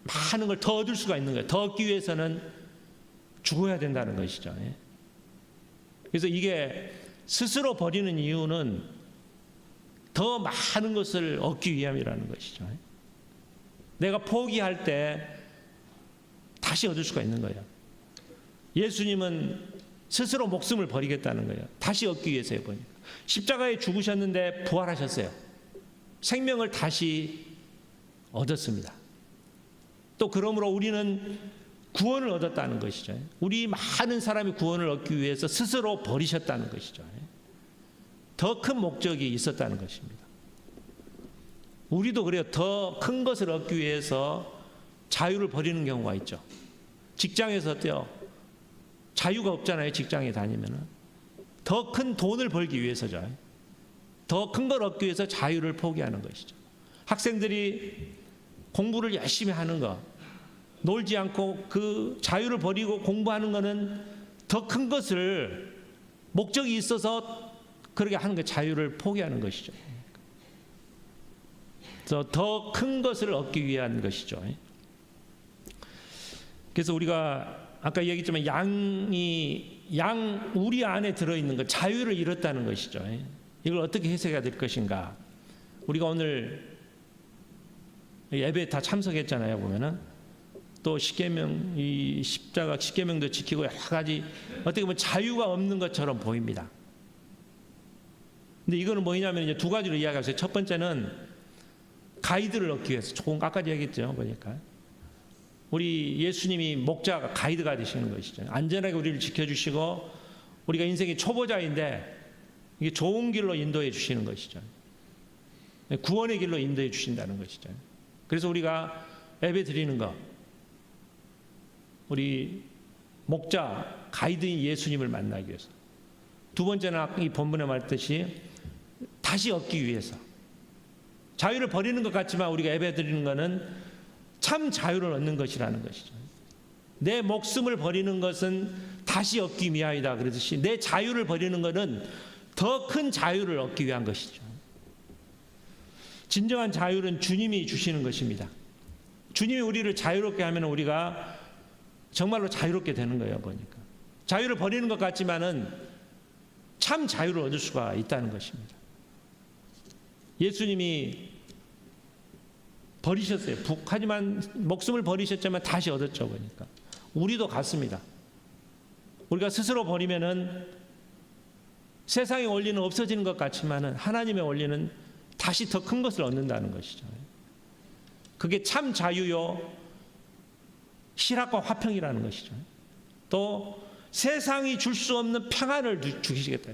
많은 걸 더 얻을 수가 있는 거예요. 더 얻기 위해서는 죽어야 된다는 것이죠. 그래서 이게 스스로 버리는 이유는 더 많은 것을 얻기 위함이라는 것이죠. 내가 포기할 때 다시 얻을 수가 있는 거예요. 예수님은 스스로 목숨을 버리겠다는 거예요. 다시 얻기 위해서요. 보니까 십자가에 죽으셨는데 부활하셨어요. 생명을 다시 얻었습니다. 또 그러므로 우리는 구원을 얻었다는 것이죠. 우리 많은 사람이 구원을 얻기 위해서 스스로 버리셨다는 것이죠. 더 큰 목적이 있었다는 것입니다. 우리도 그래요. 더 큰 것을 얻기 위해서 자유를 버리는 경우가 있죠. 직장에서 어때요? 자유가 없잖아요. 직장에 다니면은. 더 큰 돈을 벌기 위해서죠. 더 큰 걸 얻기 위해서 자유를 포기하는 것이죠. 학생들이 공부를 열심히 하는 거, 놀지 않고 그 자유를 버리고 공부하는 거는 더 큰 것을 목적이 있어서 그렇게 하는 거, 자유를 포기하는 것이죠. 그래서 더 큰 것을 얻기 위한 것이죠. 그래서 우리가 아까 얘기했지만 양 우리 안에 들어있는 것, 자유를 잃었다는 것이죠. 이걸 어떻게 해석해야 될 것인가. 우리가 오늘 예배에 다 참석했잖아요. 보면은 또 십계명, 이 십자가 십계명도 지키고 여러 가지 어떻게 보면 자유가 없는 것처럼 보입니다. 근데 이거는 뭐냐면 이제 두 가지로 이야기하세요. 첫 번째는 가이드를 얻기 위해서, 조금 아까 얘기했죠. 보니까 우리 예수님이 목자가 가이드가 되시는 것이죠. 안전하게 우리를 지켜주시고 우리가 인생의 초보자인데 이게 좋은 길로 인도해 주시는 것이죠. 구원의 길로 인도해 주신다는 것이죠. 그래서 우리가 예배 드리는 것, 우리 목자 가이드인 예수님을 만나기 위해서. 두 번째는 이 본문에 말했듯이 다시 얻기 위해서. 자유를 버리는 것 같지만 우리가 예배 드리는 것은 참 자유를 얻는 것이라는 것이죠. 내 목숨을 버리는 것은 다시 얻기 위함이다. 그러듯이 내 자유를 버리는 것은 더 큰 자유를 얻기 위한 것이죠. 진정한 자유는 주님이 주시는 것입니다. 주님이 우리를 자유롭게 하면 우리가 정말로 자유롭게 되는 거예요. 보니까 자유를 버리는 것 같지만은 참 자유를 얻을 수가 있다는 것입니다. 예수님이 버리셨어요. 하지만 목숨을 버리셨지만 다시 얻었죠. 보니까 우리도 같습니다. 우리가 스스로 버리면은 세상의 원리는 없어지는 것 같지만은 하나님의 원리는 다시 더 큰 것을 얻는다는 것이죠. 그게 참 자유요, 희락과 화평이라는 것이죠. 또 세상이 줄 수 없는 평안을 주시겠다.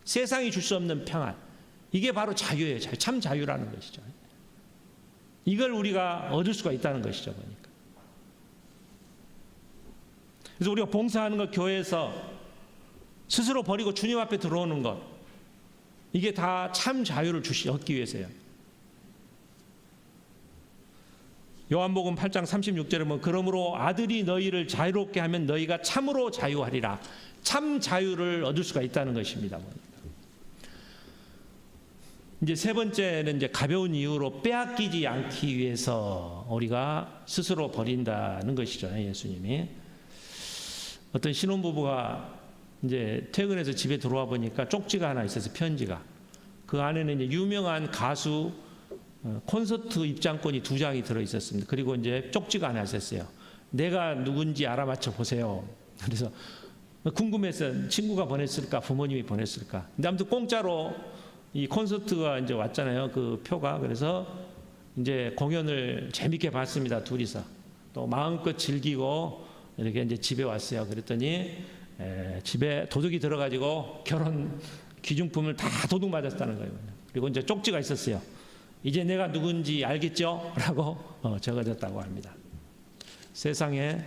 세상이 줄 수 없는 평안, 이게 바로 자유예요. 참 자유라는 것이죠. 이걸 우리가 얻을 수가 있다는 것이죠. 보니까. 그래서 우리가 봉사하는 것, 교회에서 스스로 버리고 주님 앞에 들어오는 것, 이게 다 참 자유를 얻기 위해서요. 요한복음 8장 36절에 보면 그러므로 아들이 너희를 자유롭게 하면 너희가 참으로 자유하리라. 참 자유를 얻을 수가 있다는 것입니다. 이제 세 번째는 이제 가벼운 이유로 빼앗기지 않기 위해서 우리가 스스로 버린다는 것이죠. 예수님이. 어떤 신혼부부가 이제 퇴근해서 집에 들어와 보니까 쪽지가 하나 있어서 편지가. 그 안에는 이제 유명한 가수 콘서트 입장권이 2장이 들어 있었습니다. 그리고 이제 쪽지가 하나 있었어요. 내가 누군지 알아맞혀 보세요. 그래서 궁금해서 친구가 보냈을까, 부모님이 보냈을까. 근데 아무튼 공짜로 이 콘서트가 이제 왔잖아요. 그 표가. 그래서 이제 공연을 재밌게 봤습니다. 둘이서. 또 마음껏 즐기고 이렇게 이제 집에 왔어요. 그랬더니 집에 도둑이 들어가지고 결혼 기중품을 다 도둑 맞았다는 거예요. 그리고 이제 쪽지가 있었어요. 이제 내가 누군지 알겠죠? 라고 적어졌다고 합니다. 세상에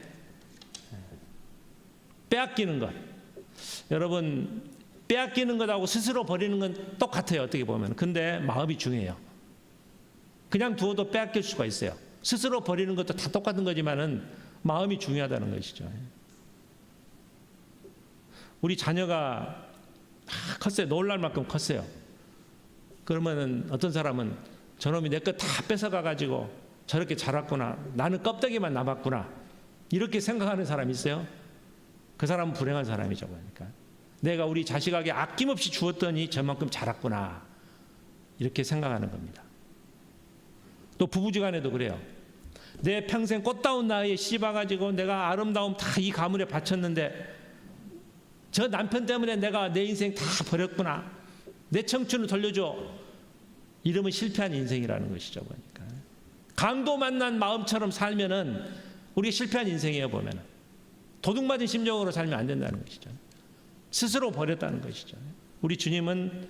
빼앗기는 것. 여러분, 빼앗기는 것하고 스스로 버리는 건 똑같아요. 어떻게 보면. 근데 마음이 중요해요. 그냥 두어도 빼앗길 수가 있어요. 스스로 버리는 것도 다 똑같은 거지만은 마음이 중요하다는 것이죠. 우리 자녀가 컸어요. 놀랄 만큼 컸어요. 그러면은 어떤 사람은 저놈이 내 것 다 뺏어가가지고 저렇게 자랐구나. 나는 껍데기만 남았구나. 이렇게 생각하는 사람이 있어요. 그 사람은 불행한 사람이죠. 그러니까 내가 우리 자식에게 아낌없이 주었더니 저만큼 자랐구나. 이렇게 생각하는 겁니다. 또 부부지간에도 그래요. 내 평생 꽃다운 나이에 씹어가지고 내가 아름다움 다 이 가문에 바쳤는데 저 남편 때문에 내가 내 인생 다 버렸구나. 내 청춘을 돌려줘. 이러면 실패한 인생이라는 것이죠. 보니까 강도 만난 마음처럼 살면은 우리가 실패한 인생이에요. 보면은 도둑 맞은 심정으로 살면 안 된다는 것이죠. 스스로 버렸다는 것이죠. 우리 주님은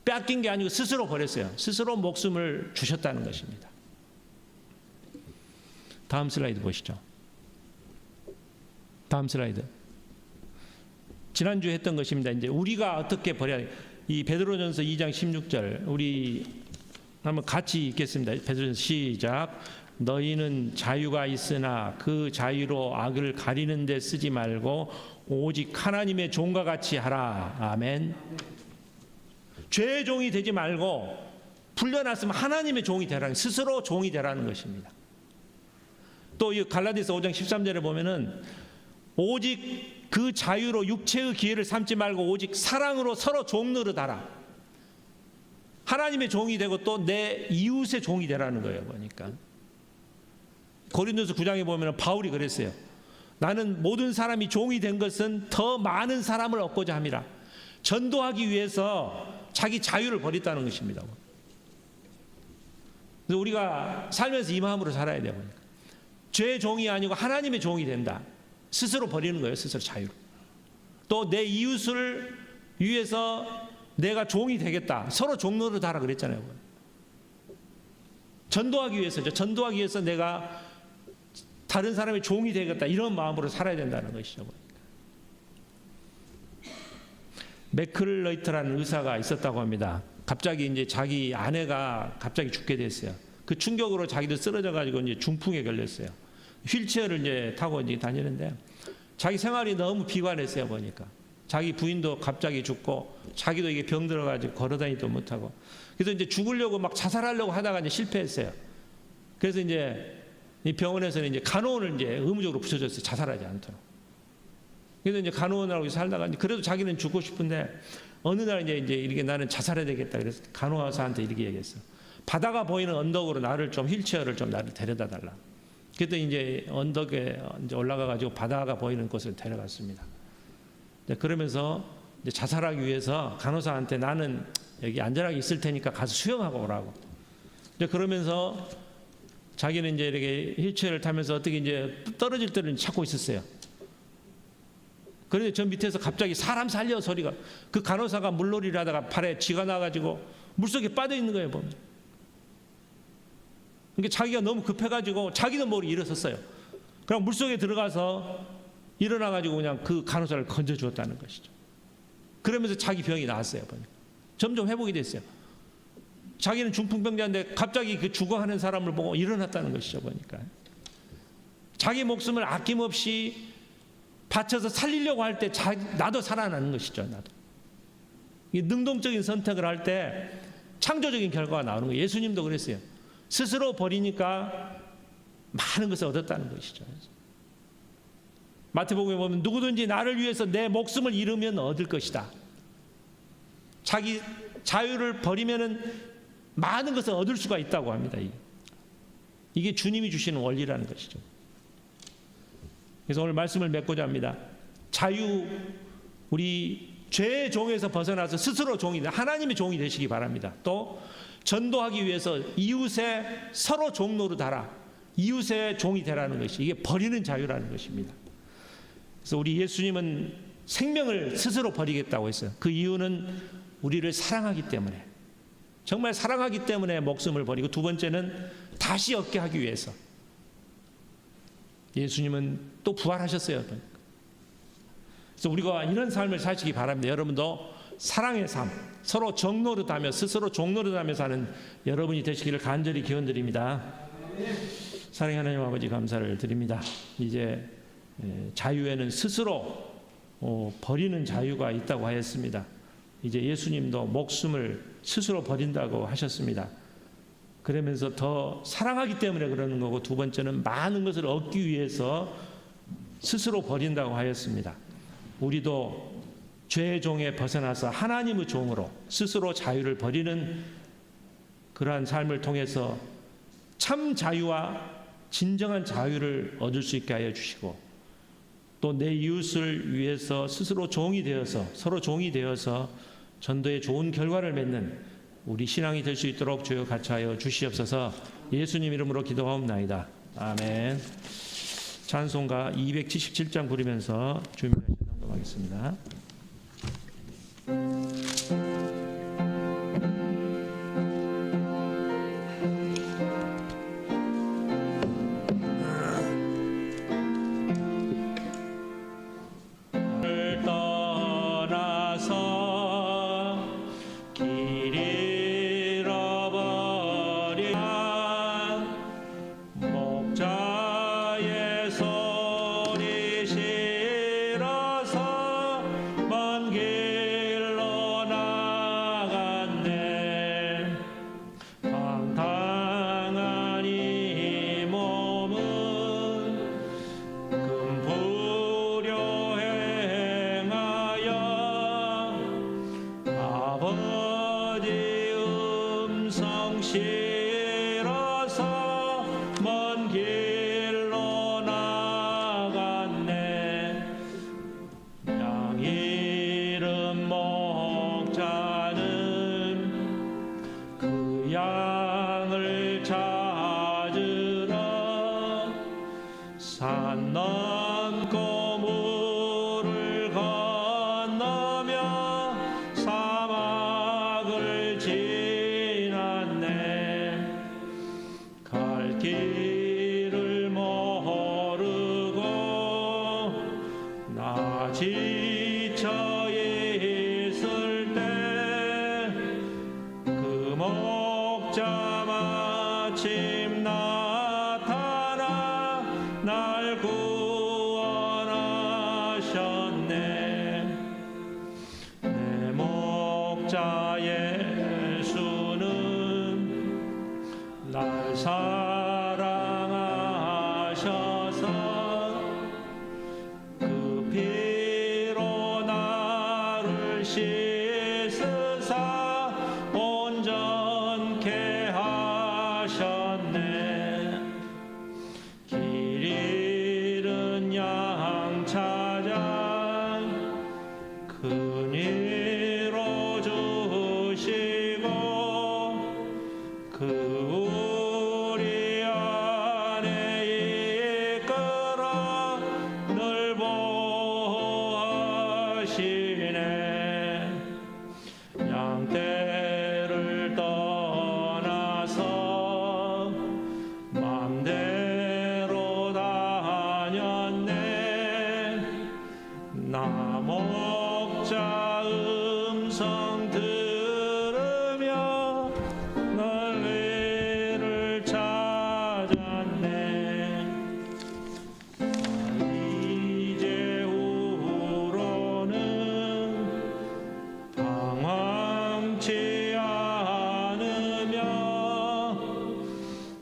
빼앗긴 게 아니고 스스로 버렸어요. 스스로 목숨을 주셨다는 것입니다. 다음 슬라이드 보시죠. 다음 슬라이드. 지난주에 했던 것입니다. 이제 우리가 어떻게 버려야, 이 베드로전서 2장 16절 우리 한번 같이 읽겠습니다. 베드로전서 시작. 너희는 자유가 있으나 그 자유로 악을 가리는 데 쓰지 말고 오직 하나님의 종과 같이 하라. 아멘. 죄의 종이 되지 말고 풀려났으면 하나님의 종이 되라는, 스스로 종이 되라는 것입니다. 또 이 갈라디아서 5장 13절에 보면은 오직 그 자유로 육체의 기회를 삼지 말고 오직 사랑으로 서로 종 노릇하라. 하나님의 종이 되고 또 내 이웃의 종이 되라는 거예요. 보니까 고린도서 9장에 보면 바울이 그랬어요. 나는 모든 사람이 종이 된 것은 더 많은 사람을 얻고자 함이라. 전도하기 위해서 자기 자유를 버렸다는 것입니다. 그래서 우리가 살면서 이 마음으로 살아야 돼요. 죄의 종이 아니고 하나님의 종이 된다. 스스로 버리는 거예요. 스스로 자유로. 또 내 이웃을 위해서 내가 종이 되겠다. 서로 종노릇 하라 그랬잖아요. 전도하기 위해서죠. 전도하기 위해서 내가 다른 사람의 종이 되겠다. 이런 마음으로 살아야 된다는 것이죠. 맥클러이트라는 의사가 있었다고 합니다. 갑자기 이제 자기 아내가 갑자기 죽게 됐어요. 그 충격으로 자기도 쓰러져 가지고 이제 중풍에 걸렸어요. 휠체어를 이제 타고 이제 다니는데 자기 생활이 너무 비관했어요. 보니까 자기 부인도 갑자기 죽고 자기도 이게 병 들어가지고 걸어다니지도 못하고, 그래서 이제 죽으려고 막 자살하려고 하다가 이제 실패했어요. 그래서 이제 이 병원에서는 이제 간호원을 이제 의무적으로 붙여줬어요. 자살하지 않도록. 그래서 이제 간호원하고 살다가 그래도 자기는 죽고 싶은데 어느 날 이제 이렇게 나는 자살해야 되겠다. 그래서 간호사한테 이렇게 얘기했어. 바다가 보이는 언덕으로 나를 좀 휠체어를 좀 나를 데려다 달라. 그랬더니 이제 언덕에 이제 올라가 가지고 바다가 보이는 곳을 데려갔습니다. 그러면서 이제 자살하기 위해서 간호사한테 나는 여기 안전하게 있을 테니까 가서 수영하고 오라고. 이제 그러면서 자기는 이제 이렇게 휠체어를 타면서 어떻게 이제 떨어질 때를 찾고 있었어요. 그런데 저 밑에서 갑자기 사람 살려 소리가, 그 간호사가 물놀이를 하다가 발에 쥐가 나가지고 물속에 빠져 있는 거예요. 보면. 그러니까 자기가 너무 급해가지고 자기도 모르게 일어섰어요. 그럼 물속에 들어가서 일어나가지고 그냥 그 간호사를 건져주었다는 것이죠. 그러면서 자기 병이 나았어요. 보니까. 점점 회복이 됐어요. 자기는 중풍병자인데 갑자기 그 죽어가는 사람을 보고 일어났다는 것이죠. 보니까 자기 목숨을 아낌없이 바쳐서 살리려고 할 때 나도 살아나는 것이죠. 나도. 이 능동적인 선택을 할 때 창조적인 결과가 나오는 거예요. 예수님도 그랬어요. 스스로 버리니까 많은 것을 얻었다는 것이죠. 마태복음에 보면 누구든지 나를 위해서 내 목숨을 잃으면 얻을 것이다. 자기 자유를 버리면은 많은 것을 얻을 수가 있다고 합니다. 이게 주님이 주시는 원리라는 것이죠. 그래서 오늘 말씀을 맺고자 합니다. 자유, 우리 죄의 종에서 벗어나서 스스로 종이 돼 하나님의 종이 되시기 바랍니다. 또 전도하기 위해서 이웃의 서로 종노릇 하라. 이웃의 종이 되라는 것이 이게 버리는 자유라는 것입니다. 그래서 우리 예수님은 생명을 스스로 버리겠다고 했어요. 그 이유는 우리를 사랑하기 때문에, 정말 사랑하기 때문에 목숨을 버리고, 두 번째는 다시 얻게 하기 위해서. 예수님은 또 부활하셨어요. 그래서 우리가 이런 삶을 사시기 바랍니다. 여러분도 사랑의 삶, 서로 정노릇하며 스스로 종노릇하며 사는 여러분이 되시기를 간절히 기원드립니다. 사랑하는 하나님 아버지 감사를 드립니다. 이제 자유에는 스스로 버리는 자유가 있다고 하였습니다. 이제 예수님도 목숨을 스스로 버린다고 하셨습니다. 그러면서 더 사랑하기 때문에 그러는 거고, 두 번째는 많은 것을 얻기 위해서 스스로 버린다고 하였습니다. 우리도 죄의 종에 벗어나서 하나님의 종으로 스스로 자유를 버리는 그러한 삶을 통해서 참 자유와 진정한 자유를 얻을 수 있게 하여 주시고, 또 내 이웃을 위해서 스스로 종이 되어서, 서로 종이 되어서 전도에 좋은 결과를 맺는 우리 신앙이 될 수 있도록 주여 같이하여 주시옵소서. 예수님 이름으로 기도하옵나이다. 아멘. 찬송가 277장 부르면서 주님을 찬송하겠습니다. 지쳐 있을 때 그 목자 마침 나타나 날 구원하셨네. 내 목자 예수는 날 사랑하셔서 그 피로 나를 씻으사 온전케 하셨네. 길 잃은 양 찾아 그니로 주시고 그 우리 안에 이끌어 늘 보호하시네. 양떼를 떠나서 맘대로 다녔네. 나 목자 음성 들으며 너희를 찾았네. 이제후로는 방황치 않으며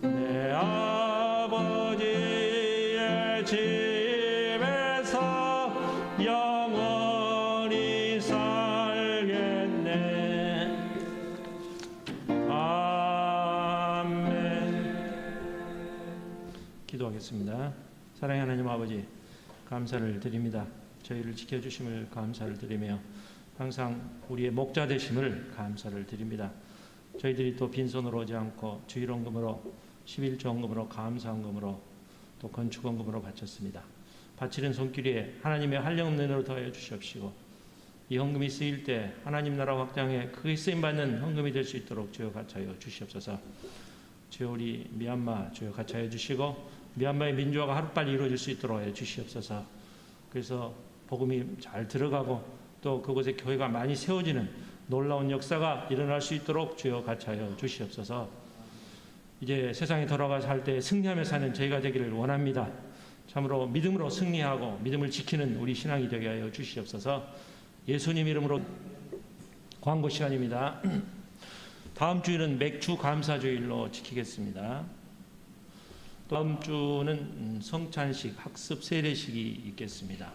내 아버지의 집에서 영원히 살겠네. 아멘. 기도하겠습니다. 사랑의 하나님 아버지, 감사를 드립니다. 저희를 지켜주심을 감사를 드리며 항상 우리의 목자 되심을 감사를 드립니다. 저희들이 또 빈손으로 오지 않고 주일헌금으로 11조헌금으로 감사헌금으로 또 건축헌금으로 바쳤습니다. 바치는 손길에 하나님의 한량없는 은혜로 더하여 주시옵시고 이 헌금이 쓰일 때 하나님 나라 확장에 크게 쓰임받는 헌금이 될 수 있도록 주여 같이 하여 주시옵소서. 주여 우리 미얀마 주여 같이 하여 주시고 미얀마의 민주화가 하루빨리 이루어질 수 있도록 해 주시옵소서. 그래서 복음이 잘 들어가고 또 그곳에 교회가 많이 세워지는 놀라운 역사가 일어날 수 있도록 주여 같이 하여 주시옵소서. 이제 세상에 돌아가 살 때 승리하며 사는 저희가 되기를 원합니다. 참으로 믿음으로 승리하고 믿음을 지키는 우리 신앙이 되게 하여 주시옵소서. 예수님 이름으로 광고 시간입니다. 다음 주일은 맥주 감사주일로 지키겠습니다. 다음 주는 성찬식 학습 세례식이 있겠습니다.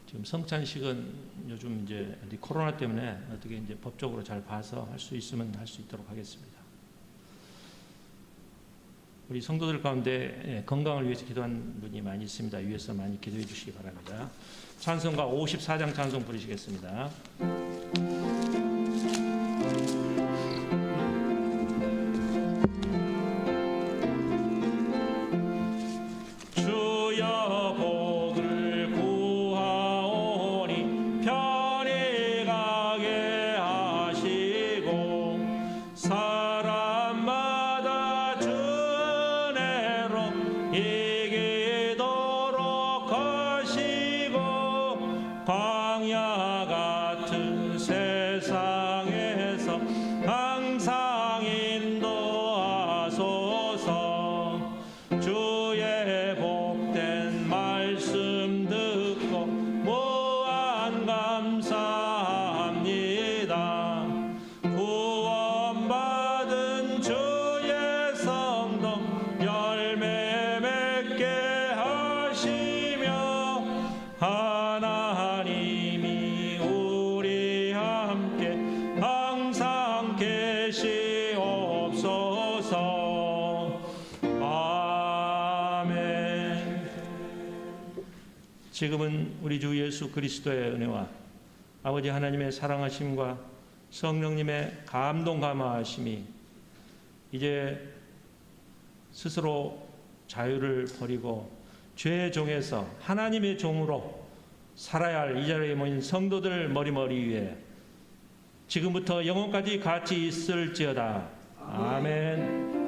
지금 성찬식은 요즘 이제 코로나 때문에 어떻게 이제 법적으로 잘 봐서 할 수 있으면 할 수 있도록 하겠습니다. 우리 성도들 가운데 건강을 위해서 기도한 분이 많이 있습니다. 위에서 많이 기도해 주시기 바랍니다. 찬송가 54장 찬송 부르시겠습니다. 주여 복을 구하오니 편히 가게 하시고 사람마다 주 은혜로 이기도록 하시고 광야 같은 세상에서 항상 인도하소서. 주의 복된 말씀 듣고 무한 감사합니다. 구원받은 주의 성도 열매 맺게 하시며 하나님이 우리 함께 항상 계시옵소서. 아멘. 지금은 우리 주 예수 그리스도의 은혜와 아버지 하나님의 사랑하심과 성령님의 감동 감화하심이 이제 스스로 자유를 버리고 죄의 종에서 하나님의 종으로 살아야 할 이 자리에 모인 성도들 머리머리 위에 지금부터 영원까지 같이 있을지어다. 아멘.